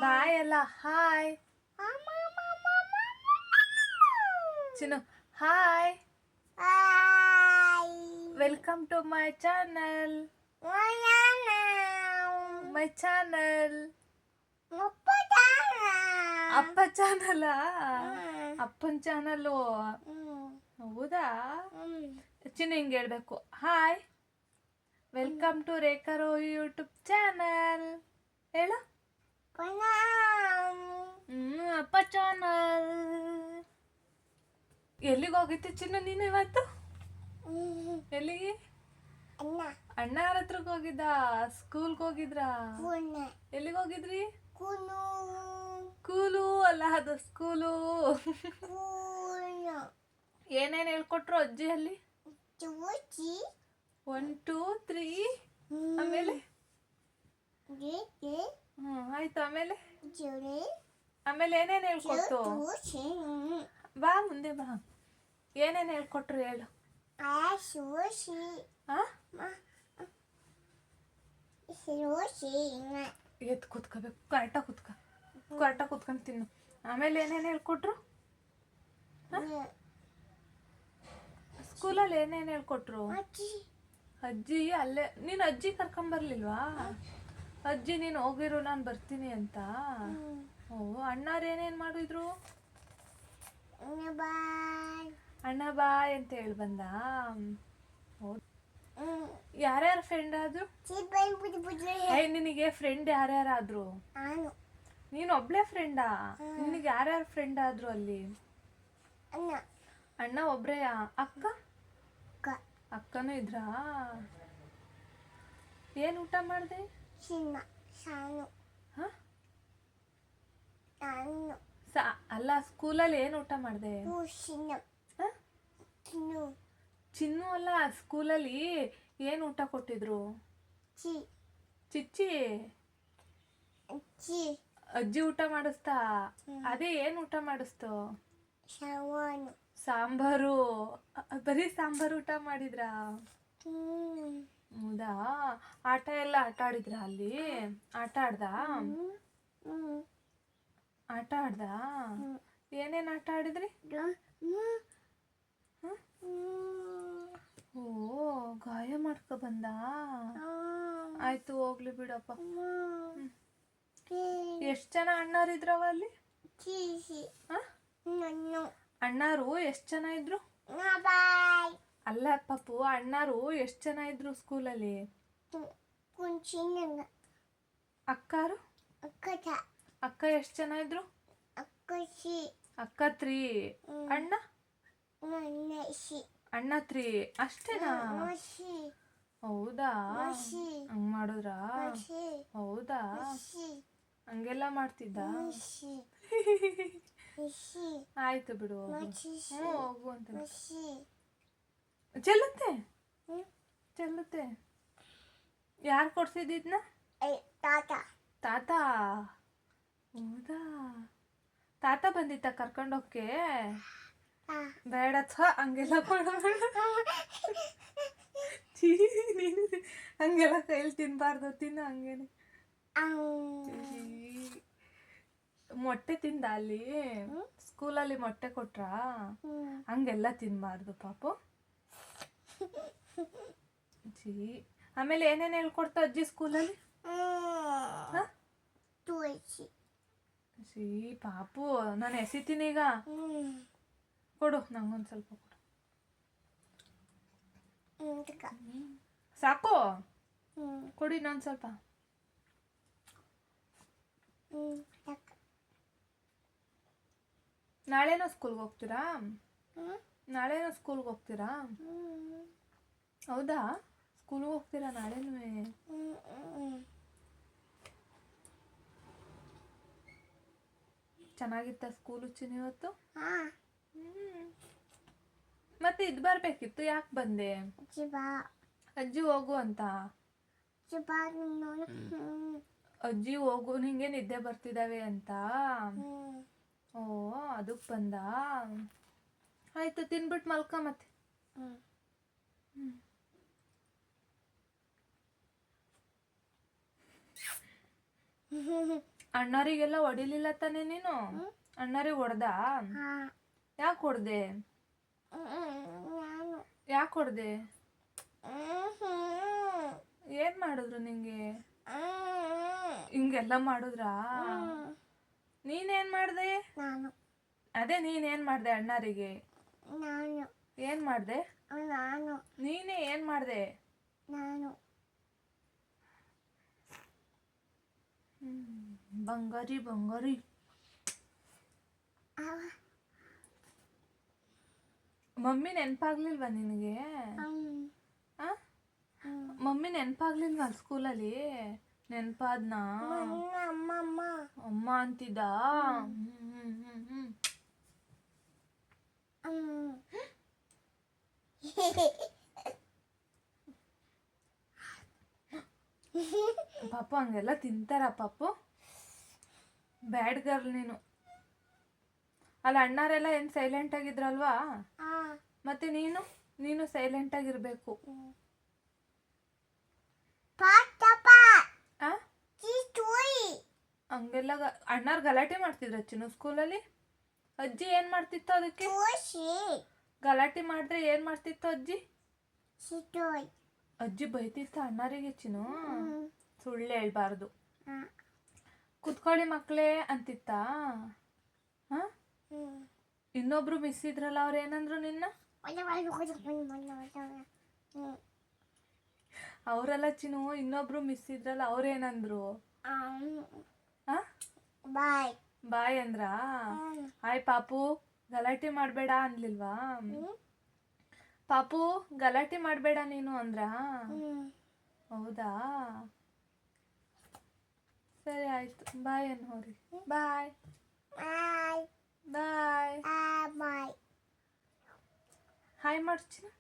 ಬಾಯ್ ಅಲ್ಲ hi Chinnu hi welcome to my channel ಅಪ್ಪ channel ಅಪ್ಪನ ಚಾನಲ್ಲು ಹೌದಾ ಚಿನ್ನು ಹಿಂಗೆ ಹೇಳ್ಬೇಕು ಹಾಯ್ ವೆಲ್ಕಮ್ ಟು ರೇಖಾರೋ ಯೂಟ್ಯೂಬ್ ಚಾನಲ್ ಹೇಳು ಅಪ್ಪ ಚಾನಲ್ ಎಲ್ಲಿಗೆ ಹೋಗಿತ್ತು ಚಿನ್ನು ನೀನು ಇವತ್ತು ಎಲ್ಲಿಗೆ ಅಣ್ಣ ಯಾರ ಹತ್ರಕ್ಕೆ ಹೋಗಿದ್ದ ಸ್ಕೂಲ್ಗೆ ಹೋಗಿದ್ರಾ ಎಲ್ಲಿಗೆ ಹೋಗಿದ್ರಿ ಸ್ಕೂಲು ಅಲ್ಲ ಅದು ಸ್ಕೂಲು ಏನೇನು ಹೇಳ್ಕೊಟ್ರು ಅಜ್ಜಿ ಅಲ್ಲಿ 1 2 3 ಆಮೇಲೆ ಆಯ್ತು ಆಮೇಲೆ ಆಮೇಲೆ ಏನೇನು ಹೇಳ್ಕೊಟ್ಟು ಬಾ ಮುಂದೆ ಬಾ ಏನೇನು ಹೇಳ್ಕೊಟ್ರು ಹೇಳು ಎದ್ದು ಕೂತ್ಕೋಬೇಕು ಕರೆಕ್ಟಾಗಿ ಕೂತ್ಕೊಂಡು ತಿನ್ನು ಆಮೇಲೆ ಏನೇನು ಹೇಳ್ಕೊಟ್ರು ಸ್ಕೂಲಲ್ಲಿ ಏನೇನು ಹೇಳ್ಕೊಟ್ರು ಅಜ್ಜಿ ಅಲ್ಲೇ ನೀನು ಅಜ್ಜಿ ಕರ್ಕೊಂಬರ್ಲಿಲ್ವಾ ಅಜ್ಜಿ ನೀನು ಹೋಗಿರು ನಾನು ಬರ್ತೀನಿ ಅಂತ ಓ ಅಣ್ಣಾರು ಏನೇನು ಮಾಡಿದ್ರು ಅಣ್ಣ ಬಾಯ್ ಅಂತ ಹೇಳಿ ಬಂದ ಯಾರ್ಯಾರು ಫ್ರೆಂಡ್ ಆದ್ರು ನಿನಗೆ ಫ್ರೆಂಡ್ ಯಾರ್ಯಾರಾದ್ರು ನೀನು ಒಬ್ಳೆ ಫ್ರೆಂಡಾ ನಿನಗೆ ಯಾರ್ಯಾರು ಫ್ರೆಂಡ್ ಆದ್ರು ಅಲ್ಲಿ ಅಣ್ಣ ಒಬ್ರೇ ಅಕ್ಕನೂ ಇದ್ರಾ ಏನು ಊಟ ಮಾಡಿದೆ ಅಲ್ಲ ಸ್ಕೂಲಲ್ಲಿ ಏನು ಊಟ ಮಾಡಿದೆ ಚಿನ್ನು ಅಲ್ಲ ಸ್ಕೂಲಲ್ಲಿ ಏನು ಊಟ ಕೊಟ್ಟಿದ್ರು ಚಿಚ್ಚಿ ಅಜ್ಜಿ ಊಟ ಮಾಡಿಸ್ತಾ ಅದೇ ಏನು ಊಟ ಮಾಡಿಸ್ತು ಸಾಂಬಾರು ಬರೀ ಸಾಂಬಾರು ಊಟ ಮಾಡಿದ್ರಾ ಹೌದಾ ಆಟ ಎಲ್ಲ ಆಟ ಆಡಿದ್ರ ಅಲ್ಲಿ ಆಟ ಆಡ್ದ ಏನೇನು ಆಟ ಆಡಿದ್ರಿ ಓ ಗಾಯ ಮಾಡ್ಕೊ ಬಂದ ಆಯ್ತು ಹೋಗ್ಲಿ ಬಿಡಪ್ಪ ಎಷ್ಟು ಜನ ಅಣ್ಣಾರಿದ್ರವ ಅಲ್ಲಿ ಅಣ್ಣಾರು ಎಷ್ಟು ಜನ ಇದ್ರು ಅಲ್ಲ ಪಾಪು ಅಣ್ಣಾರು ಎಷ್ಟು ಜನ ಇದ್ರು ಸ್ಕೂಲಲ್ಲಿ ಅಕ್ಕಾರು ಅಕ್ಕ ಎಷ್ಟು ಜನ ಇದ್ರು ಅಕ್ಕ 3 ಅಣ್ಣ 3 ಅಷ್ಟೇನಾ ಹೌದಾ ಹಂಗ್ ಮಾಡಿದ್ರಾ ಹೌದಾ ಹಂಗೆಲ್ಲ ಮಾಡ್ತಿದ್ದ ಆಯ್ತು ಬಿಡು ಹೋಗು ಅಂತ ಚೆಲ್ಲುತ್ತೆ ಯಾರು ಕೊಡ್ಸಿದ್ದಿದ್ನ ತಾತ ಹೌದಾ ತಾತ ಬಂದಿತ್ತ ಕರ್ಕೊಂಡೋಕ್ಕೆ ಬೇಡ ಹಂಗೆಲ್ಲ ಹಂಗೆಲ್ಲ ಕೈಲಿ ತಿನ್ಬಾರ್ದು ತಿನ್ನು ಹಂಗೇನೆ ಮೊಟ್ಟೆ ತಿಂದ ಅಲ್ಲಿ ಸ್ಕೂಲಲ್ಲಿ ಮೊಟ್ಟೆ ಕೊಟ್ರಾ ಹಂಗೆಲ್ಲ ತಿನ್ಬಾರ್ದು ಪಾಪು ಆಮೇಲೆ ಏನೇನು ಹೇಳ್ಕೊಡ್ತಾ ಅಜ್ಜಿ ಸ್ಕೂಲಲ್ಲಿ ಪಾಪು ನಾನು ಎಸಿತೀನಿ ಈಗ ಕೊಡು ನಂಗೊಂದು ಸ್ವಲ್ಪ ಕೊಡು ಸಾಕು ಕೊಡಿ ನಾನು ಸ್ವಲ್ಪ ನಾಳೆನೂ ಸ್ಕೂಲ್ಗೆ ಹೋಗ್ತೀರಾ ಹೌದಾ ಸ್ಕೂಲ್ಗೆ ಹೋಗ್ತೀರಾ ನಾಳೆನೂ ಚೆನ್ನಾಗಿತ್ತ ಸ್ಕೂಲು ಚಿನ್ನ ಇವತ್ತು ಮತ್ತೆ ಇದು ಬರ್ಬೇಕಿತ್ತು ಯಾಕೆ ಬಂದೆ ಅಜ್ಜಿ ಹೋಗು ಅಂತ ಅಜ್ಜಿ ಹೋಗು ನಿಂಗೆ ನಿದ್ದೆ ಬರ್ತಿದ್ದಾವೆ ಅಂತ ಓ ಅದಕ್ಕೆ ಬಂದ ಆಯ್ತು ತಿನ್ಬಿಟ್ಟು ಮಲ್ಕ ಮತ್ತೆ ಅಣ್ಣರಿಗೆಲ್ಲ ಹೊಡಿಲಿಲ್ಲ ತಾನೇ ನೀನು? ಅಣ್ಣರಿಗೆ ಹೊಡೆದ? ಯಾಕೆ ಹೊಡೆದೆ? ಯಾಕೆ ಹೊಡೆದೆ? ಏನ್ ಮಾಡಿದ್ರು ನಿಂಗೆ? ಹಿಂಗೆಲ್ಲ ಮಾಡಿದ್ರಾ? ನೀನೇನ್ ಮಾಡ್ದೆ? ಅದೇ ನೀನೇನ್ ಮಾಡ್ದೆ ಅಣ್ಣರಿಗೆ? ಏನ್ ಮಾಡ್ದೆ? ನೀನೇ ಏನ್ ಮಾಡ್ದೆ? ಬಂಗಾರಿ ಬಂಗಾರಿ. ಮಮ್ಮಿ ನೆನಪಾಗ್ಲಿಲ್ವಾ ನಿನಗೆ? ಮಮ್ಮಿ ನೆನಪಾಗ್ಲಿಲ್ವಾ ಸ್ಕೂಲಲ್ಲಿ? ನೆನಪಾದ್ನಾ? ಅಮ್ಮ ಅಂತಿದ್ದ? ಪಾಪು ಹಂಗೆಲ್ಲ ತಿಂತಾರ ಪಾಪು? ಬ್ಯಾಡ್ ಗರ್ಲ್ ನೀನು. ಅಲ್ಲ ಅಣ್ಣಾರೆಲ್ಲ ಏನ್ ಸೈಲೆಂಟ್ ಆಗಿದ್ರಲ್ವಾ? ಮತ್ತೆ ನೀನು ಸೈಲೆಂಟ್ ಆಗಿರ್ಬೇಕು. ಹಂಗೆಲ್ಲ ಅಣ್ಣಾರ್ ಗಲಾಟೆ ಮಾಡ್ತಿದ್ರ ಚಿನ್ನು ಸ್ಕೂಲಲ್ಲಿ? ಅಜ್ಜಿ ಏನ್ ಮಾಡ್ತಿತ್ತು ಅದಕ್ಕೆ? ಗಲಾಟೆ ಮಾಡಿದ್ರೆ ಏನ್ ಮಾಡ್ತಿತ್ತು ಅಜ್ಜಿ? ಅಜ್ಜಿ ಬೈತಿತ್ತ ಅಣ್ಣಾರಿಗೆ ಚಿನ್ನು? ಸುಳ್ಳು ಹೇಳ್ಬಾರ್ದು. ಕುತ್ಕೊಳ್ಳಿ ಮಕ್ಳೇ ಅಂತಿತ್ತ? ಇನ್ನೊಬ್ರು ಮಿಸ್ ಇದ್ರಲ್ಲ ಅವ್ರು ಏನಂದ್ರು ನಿನ್ನ? ಅವರೆಲ್ಲ ಚಿನ್ನು ಇನ್ನೊಬ್ರು ಮಿಸ್ ಇದ್ರಲ್ಲ ಅವ್ರೇನಂದ್ರು? ಬಾಯ್ ಅಂದ್ರ? ಹಾಯ್ ಪಾಪು ಗಲಾಟೆ ಮಾಡ್ಬೇಡ ಅನ್ಲಿಲ್ವಾ? ಪಾಪು ಗಲಾಟೆ ಮಾಡ್ಬೇಡ ನೀನು ಅಂದ್ರ? ಹೌದಾ, ಸರಿ ಆಯ್ತು. ಬಾಯ್ ಅನ್ನೋರಿ. ಬಾಯ್ ಬಾಯ್ ಬಾಯ್. ಹಾಯ್ ಮಾಡ್ತೀನಿ.